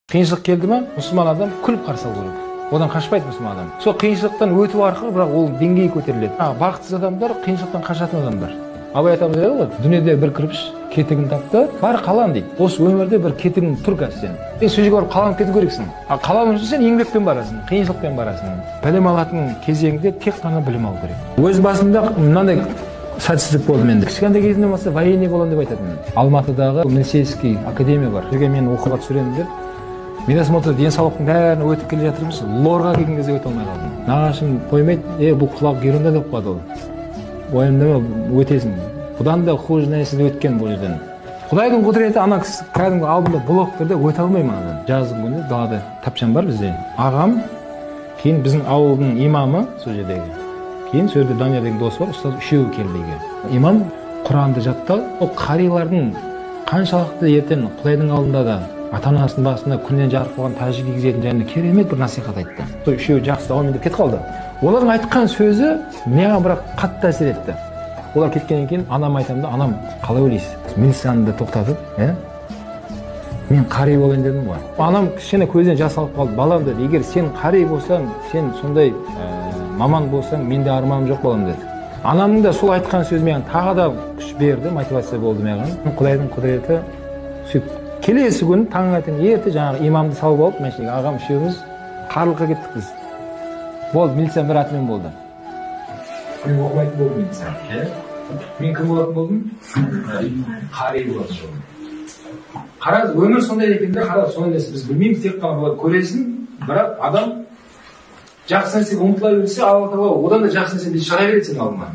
Қиыншылық келді ме, мұсылман адам күліп қарсы алу керек. Одан қашпайды мұсылман адам. Сол қиыншылықтан өту арқылы бірақ ол деңгейі көтеріледі. Бақытсыз адамдар қиыншылықтан қашатын адамдар. Абай атамыз айтады ғой, дүниеде бір кірпіш кетігін тапты, бар қалан дейді. Осы өмірде бір кетігің тұр қазір сен. Сен сол жерге барып қаланып кету керексің. Қалану үшін сен еңбекпен барасың, қиыншылықпен барасың. Білім алатын кезеңде тек қана білім алу керек. Өз басымда мынандай сәтсіздік болды менде. Кішкентай кезімнен бастап военный боламын деп айтатынмын. Алматыдағы милицейский академия бар. Жерге мен оқуға түсіремін деп. Медосмотр денсаулықтың бәрін өтіп келе жатырмыз. Лорға келген кезде өте алмай қалдым. Нағашым қоймайды, бұл құлақ ерунда деп қалды ол. Уайымдама, өтесің. Бұдан да хуже нәрсені өткен бұл жерден. Құдайдың құдіреті ана кісі кәдімгі алдында блок тұрды, өте алмаймын анадан. Жаздың күні далада тапчан бар бізде. Ағам, кейін біздің ауылдың имамы сол жердегі. Кейін сол жерде Данияр деген дос бар, ұстаз үшеуі келді. Имам Құранды жаттау, ол қарилардың қаншалықты ертең Құдайдың алдында да ата-анасының басында күннен жарық болған тәжі кигізетін жайында керемет бір насихат айтты. Сол үшеуі жақсы даумен деп кетіп қалды. Олардың айтқан сөзі маған бірақ қатты әсер етті. Олар кеткеннен кейін анам айтамын да, анам қалай ойлайсыз? Милицияны тоқтатып, мен қари болайын дедім ғой. Анам кішкене көзден жас алып қалды. Балам деді, егер сен қари болсаң, сен сондай маман болсаң, менде арманым жоқ балам деді. Анамның да сол айтқан сөзі маған тағы да күш берді, мотивация болды маған. Құдайдың құдіреті сөйтіп келесі күн таңертең ерте жаңағы имамды салып алып, мәшінеге ағам үшеуміз Қарлыққа кеттік біз. Болды, милиция бір атымен болды. Мен оқымайтын болдым милиция. Мен кім болатын болдым? Қари болатын болдым. Қараңыз, өмір сондай екенде, қараңыз, сондай нәрсе біз білмейміз, тек қана болады көресің, бірақ адам жақсы нәрсеге ұмтыла берсе, Алла тағала одан да жақсы нәрсе шығара береді сенің алдыңа.